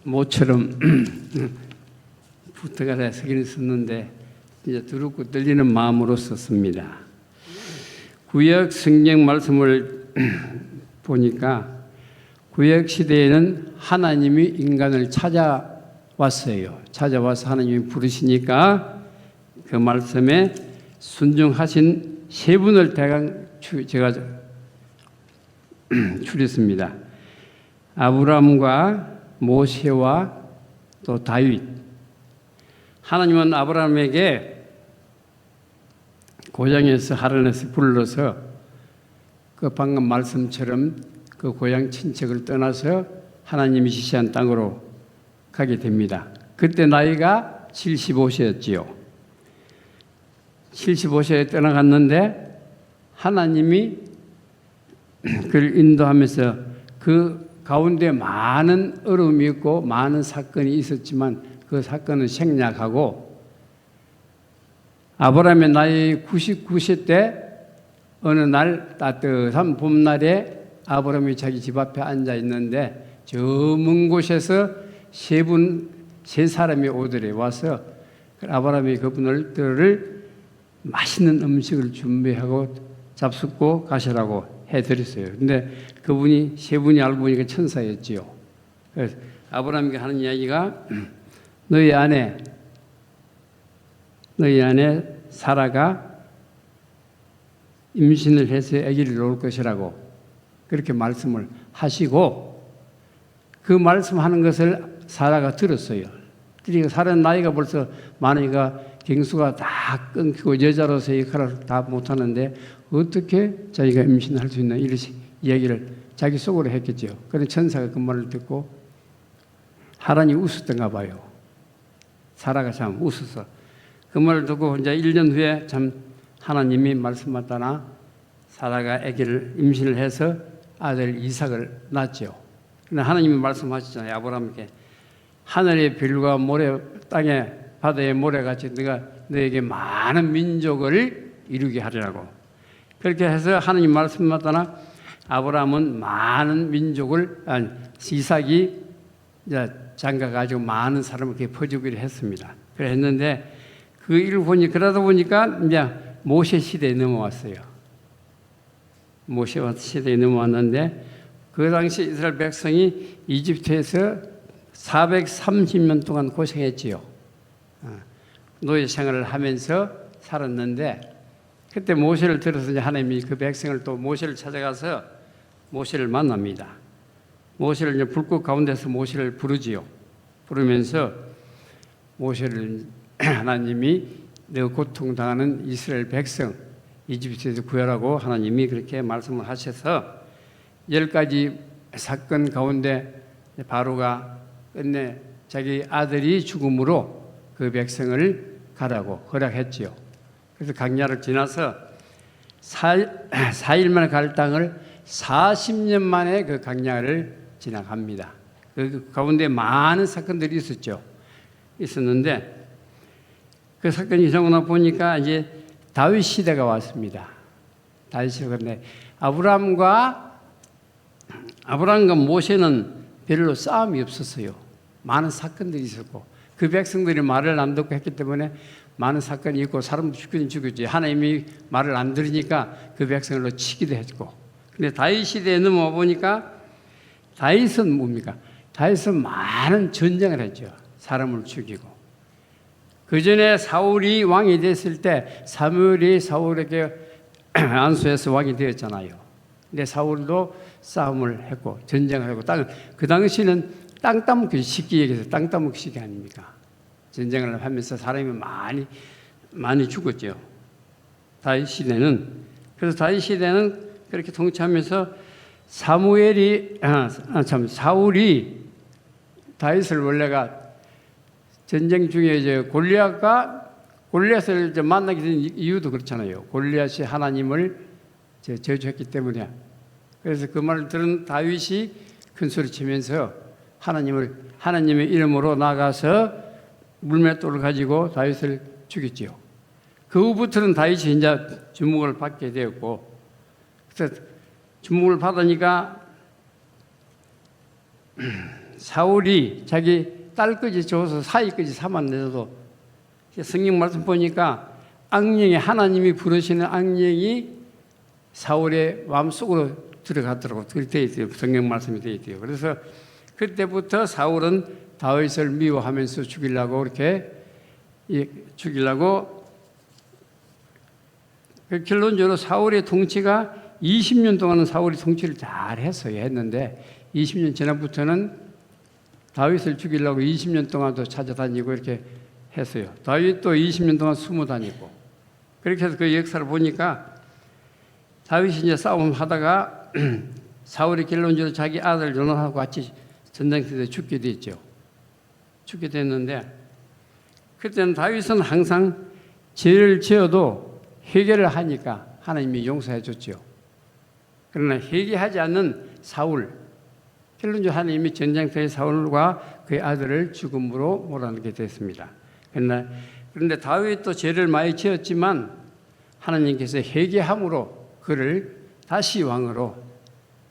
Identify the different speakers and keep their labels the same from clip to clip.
Speaker 1: 모처럼 부탁을 쓰긴 썼는데 이제 두렵고 떨리는 마음으로 썼습니다. 구약 성경 말씀을 보니까 구약 시대에는 하나님이 인간을 찾아왔어요. 찾아와서 하나님이 부르시니까 그 말씀에 순종하신 세 분을 대강 제가 추렸습니다. 아브라함과 모세와 또 다윗. 하나님은 아브라함에게 고향에서 하란에서 불러서 그 방금 말씀처럼 그 고향 친척을 떠나서 하나님이 지시한 땅으로 가게 됩니다. 그때 나이가 75세였지요. 75세에 떠나갔는데 하나님이 그를 인도하면서 그 가운데 많은 어려움이 있고 많은 사건이 있었지만 그 사건은 생략하고 아브라함의 나이 99세 때 어느 날 따뜻한 봄날에 아브라함이 자기 집 앞에 앉아 있는데 저 먼 곳에서 세 사람이 오더래. 와서 아브라함이 그분들을 맛있는 음식을 준비하고 잡숫고 가시라고 해드렸어요. 근데 그분이 세 분이 알고 보니까 천사였지요. 그래서 아브라함에게 하는 이야기가 너희 안에 사라가 임신을 해서 아기를 낳을 것이라고 그렇게 말씀을 하시고 그 말씀하는 것을 사라가 들었어요. 그러니까 사라는 나이가 벌써 많으니까 경수가 다 끊기고 여자로서의 역할을 다 못하는데 어떻게 자기가 임신할 수 있나 이런 이야기를 자기 속으로 했겠죠. 그런데 천사가 그 말을 듣고 하란이 웃었던가 봐요. 사라가 참 웃어서 그 말을 듣고 이제 1년 후에 참 하나님이 말씀하다나 사라가 아기를 임신을 해서 아들 이삭을 낳았죠. 그런데 하나님이 말씀하셨잖아요. 아브라함에게 하늘의 별과 모래 땅에 바다의 모래같이 내가 너에게 많은 민족을 이루게 하리라고 그렇게 해서 하나님 말씀하다나 아브라함은 많은 민족을 이삭이 장가가지고 많은 사람을 이렇게 퍼주기로 했습니다. 그래 했는데 그 일을 보니 그러다 보니까 이제 모세 시대에 넘어왔어요. 모세 시대에 넘어왔는데 그 당시 이스라엘 백성이 이집트에서 430년 동안 고생했지요. 노예 생활을 하면서 살았는데 그때 모세를 들어서 이제 하나님이 그 백성을 또 모세를 찾아가서 모세를 만납니다. 모세를 이제 불꽃 가운데서 모세를 부르지요. 부르면서 모세를 하나님이 너 고통당하는 이스라엘 백성 이집트에서 구하라고 하나님이 그렇게 말씀을 하셔서 10가지 사건 가운데 바로가 끝내 자기 아들이 죽음으로 그 백성을 가라고 허락했지요. 그래서 강야를 지나서 4일 만에 갈 땅을 40년 만에 그 강야를 지나갑니다. 그 가운데 많은 사건들이 있었는데 그 사건이 지나고 보니까 이제 다윗 시대가 왔습니다. 다윗 시대가 왔는데 아브라함과 모세는 별로 싸움이 없었어요. 많은 사건들이 있었고 그 백성들이 말을 안 듣고 했기 때문에 많은 사건이 있고 사람도 죽긴 죽였지. 하나님이 말을 안 들으니까 그 백성을 치기도 했고. 근데 다윗 시대에 넘어와 보니까 다윗은 뭡니까? 다윗은 많은 전쟁을 했죠. 사람을 죽이고. 그 전에 사울이 왕이 됐을 때 사무엘이 사울에게 안수해서 왕이 되었잖아요. 근데 사울도 싸움을 했고 전쟁을 하고 그 당시는 땅 따먹기 쉽게 얘기해서 땅 따먹기 시기 아닙니까? 전쟁을 하면서 사람이 많이 죽었죠. 다윗 시대는. 그래서 다윗 시대는 그렇게 통치하면서 사울이 다윗을 원래가 전쟁 중에 이제 골리앗을 만나게 된 이유도 그렇잖아요. 골리앗이 하나님을 저주했기 때문에. 그래서 그 말을 들은 다윗이 큰 소리 치면서 하나님의 이름으로 나가서 물맷돌을 가지고 다윗을 죽였지요. 그 후부터는 다윗이 이제 주목을 받게 되었고, 그래서 주목을 받으니까 사울이 자기 딸까지 줘서 사위까지 삼았는데도 성경 말씀 보니까 악령이 하나님이 부르시는 악령이 사울의 마음속으로 들어갔더라고. 그렇게 되어 있어요. 성경 말씀이 되어 있대요. 그래서 그때부터 사울은 다윗을 미워하면서 죽이려고 결론적으로 사울의 통치가 20년 동안은 사울이 통치를 잘 했는데 20년 지나부터는 다윗을 죽이려고 20년 동안도 찾아다니고 이렇게 했어요. 다윗도 20년 동안 숨어 다니고 그렇게 해서 그 역사를 보니까 다윗이 이제 싸움하다가 사울이 결론적으로 자기 아들 요나단하고 같이 전쟁터에 죽게 됐죠. 죽게 됐는데 그때는 다윗은 항상 죄를 지어도 회개를 하니까 하나님이 용서해 줬죠. 그러나 회개하지 않는 사울, 결론적으로 하나님이 전쟁터의 사울과 그의 아들을 죽음으로 몰아넣게 됐습니다. 그런데 다윗도 죄를 많이 지었지만 하나님께서 회개함으로 그를 다시 왕으로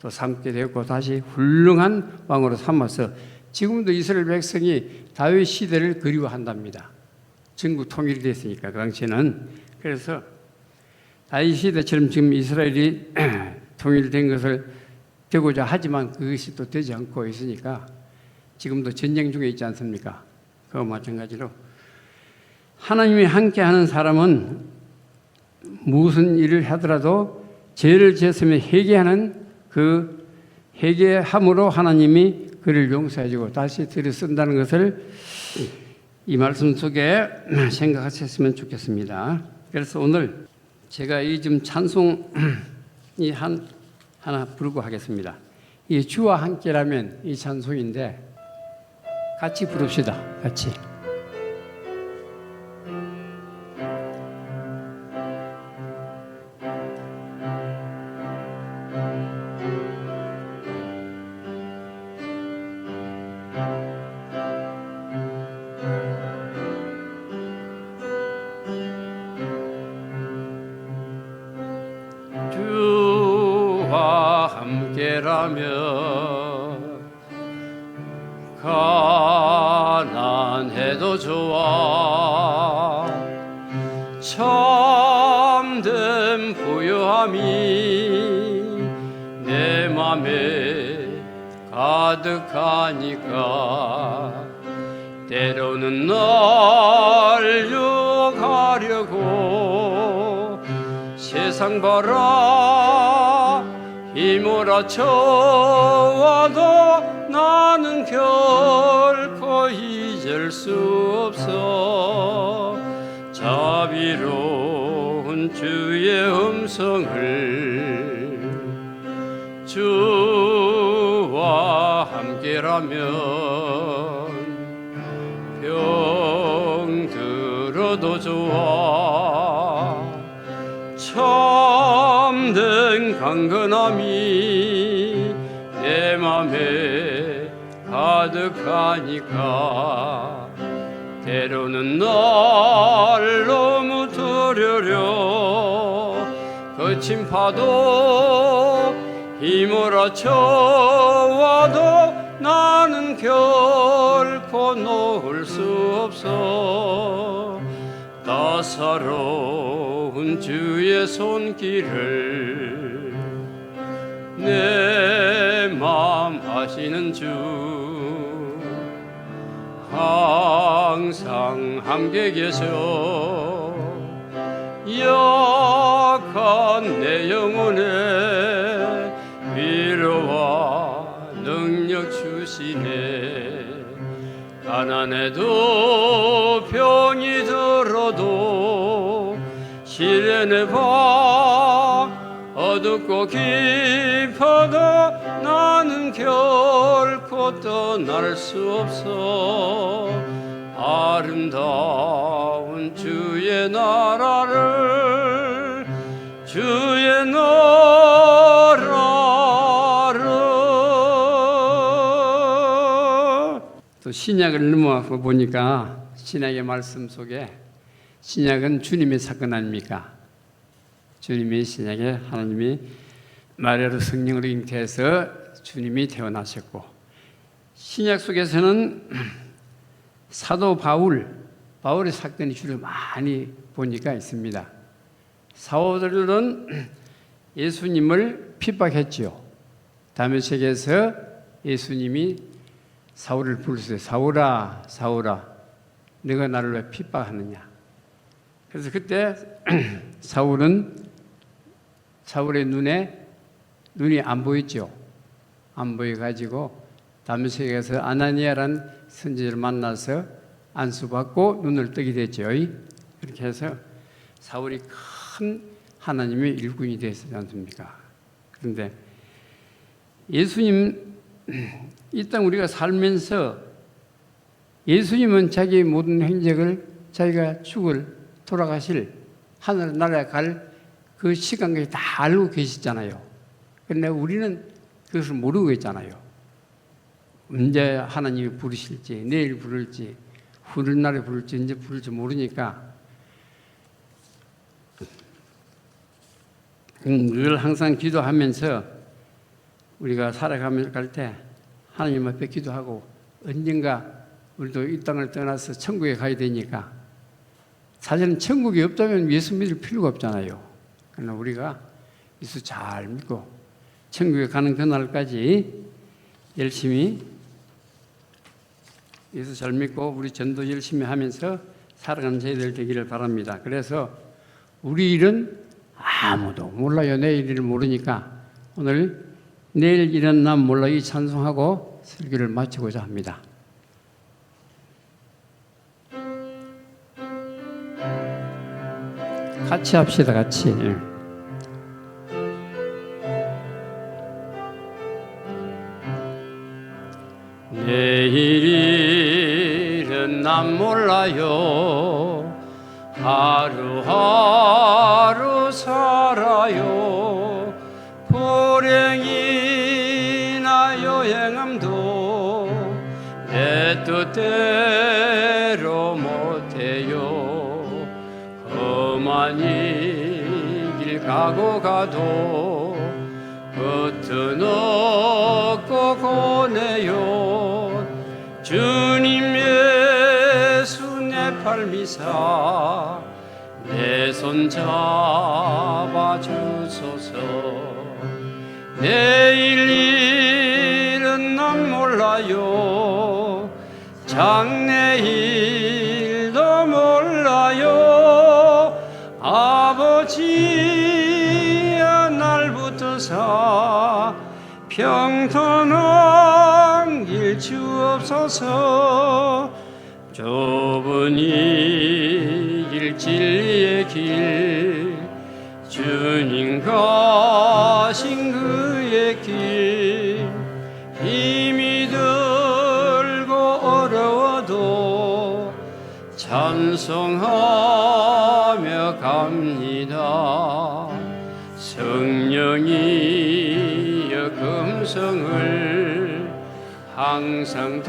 Speaker 1: 또 삼게 되었고 다시 훌륭한 왕으로 삼아서 지금도 이스라엘 백성이 다윗 시대를 그리워한답니다. 전국 통일이 됐으니까 그 당시에는. 그래서 다윗 시대처럼 지금 이스라엘이 통일된 것을 되고자 하지만 그것이 또 되지 않고 있으니까 지금도 전쟁 중에 있지 않습니까? 그와 마찬가지로 하나님이 함께하는 사람은 무슨 일을 하더라도 죄를 지었으면 회개하는 그 회개함으로 하나님이 그를 용서해주고 다시 들여 쓴다는 것을 이 말씀 속에 생각하셨으면 좋겠습니다. 그래서 오늘 제가 이 좀 찬송이 하나 부르고 하겠습니다. 이 주와 함께라면 이 찬송인데 같이 부릅시다. 같이.
Speaker 2: 가난해도 좋아 참된 부유함이 내 맘에 가득하니까 때로는 날 유혹하려고 세상 바라 휘몰아쳐와도 나는 결코 잊을 수 없어 자비로운 주의 음성을 주와 함께라면 병들어도 좋아 참된 강건함이 내 맘에 가득하니까 때로는 날 너무 두려려 거친 파도 휘몰아쳐와도 나는 결코 놓을 수 없어 따사로운 주의 손길을 내 맘 아시는 주 항상 함께 계셔 약한 내 영혼에 위로와 능력 주시네 가난해도 병이 들어도 시련의 밤 어둡고 깊어도 나는 결코 떠날 수 없어 아름다운 주의 나라를
Speaker 1: 또 신약을 넘어가 보니까 신약의 말씀 속에 신약은 주님의 사건 아닙니까? 주님의 신약에 하나님이 마리아로 성령으로 잉태해서 주님이 태어나셨고, 신약 속에서는 사도 바울의 사건이 주로 많이 보니까 있습니다. 사도들은 예수님을 핍박했지요. 다메섹에서 예수님이 사울을 부르세요. 사울아, 사울아, 네가 나를 왜 핍박하느냐. 그래서 그때 사울의 눈이 안 보였죠. 안 보여가지고 다메섹에서 아나니아란 선지자를 만나서 안수받고 눈을 뜨게 됐죠. 그렇게 해서 사울이 큰 하나님의 일꾼이 되었지 않습니까? 그런데 예수님 이 땅 우리가 살면서 예수님은 자기의 모든 행적을 자기가 돌아가실 하늘 나라에 갈 그 시간까지 다 알고 계시잖아요. 그런데 우리는 그것을 모르고 있잖아요. 언제 하나님이 부르실지, 내일 부를지, 후날에 부를지, 언제 부를지 모르니까 늘 항상 기도하면서 우리가 살아갈 때 하나님 앞에 기도하고, 언젠가 우리도 이 땅을 떠나서 천국에 가야 되니까, 사실은 천국이 없다면 예수 믿을 필요가 없잖아요. 그러나 우리가 예수 잘 믿고 천국에 가는 그날까지 열심히 예수 잘 믿고 우리 전도 열심히 하면서 살아가는 저희들 되기를 바랍니다. 그래서 우리 일은 아무도 몰라요. 내일 일을 모르니까 오늘 내일 일은 난 몰라 이 찬송하고 설교를 마치고자 합니다. 같이 합시다. 같이.
Speaker 2: 내일 일은 난 몰라요. 하루하루 살아요. 불행이나 여행함도 내 뜻대로 못해요. 험한 길 가고 가도 끝은 없고 고뇌요. 주님 예수 내 팔미사 내 손 잡아주소서. 내일 일은 난 몰라요. 장래일도 몰라요. 아버지야 날 붙드사 평탄한 길 주옵소서. 좁은 이 길 진리의 길 주님 가신 그의 길 힘이 들고 어려워도 찬송하며 갑니다. 성령이여 금성을 항상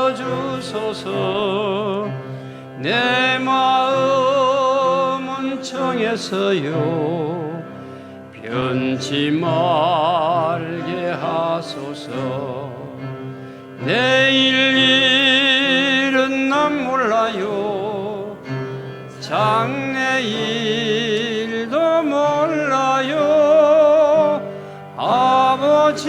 Speaker 2: 들려주소서. 내 마음은 정해서요 변치 말게 하소서. 내일 일은 난 몰라요. 장래일도 몰라요. 아버지여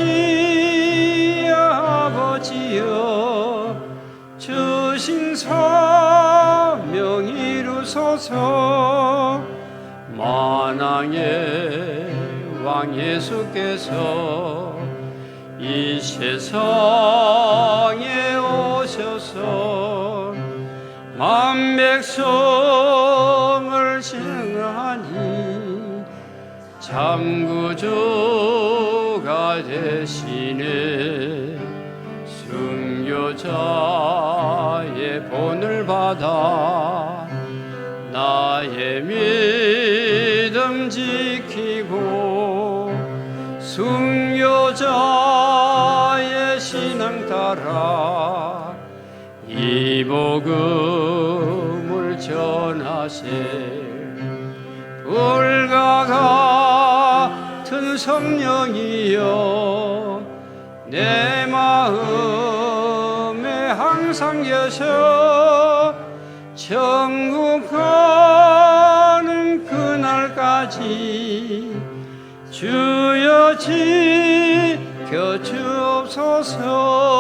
Speaker 2: 주신 사명 이루소서. 만왕의 왕 예수께서 이 세상에 오셔서 만 백성을 생하니 참구주가 되시네. 순교자의 본을 받아 나의 믿음 지키고 순교자의 신앙 따라 이 복음을 전하세. 불과 같은 성령이여 내 마음에 항상 계셔 천국 가는 그날까지 주여 지켜 주옵소서.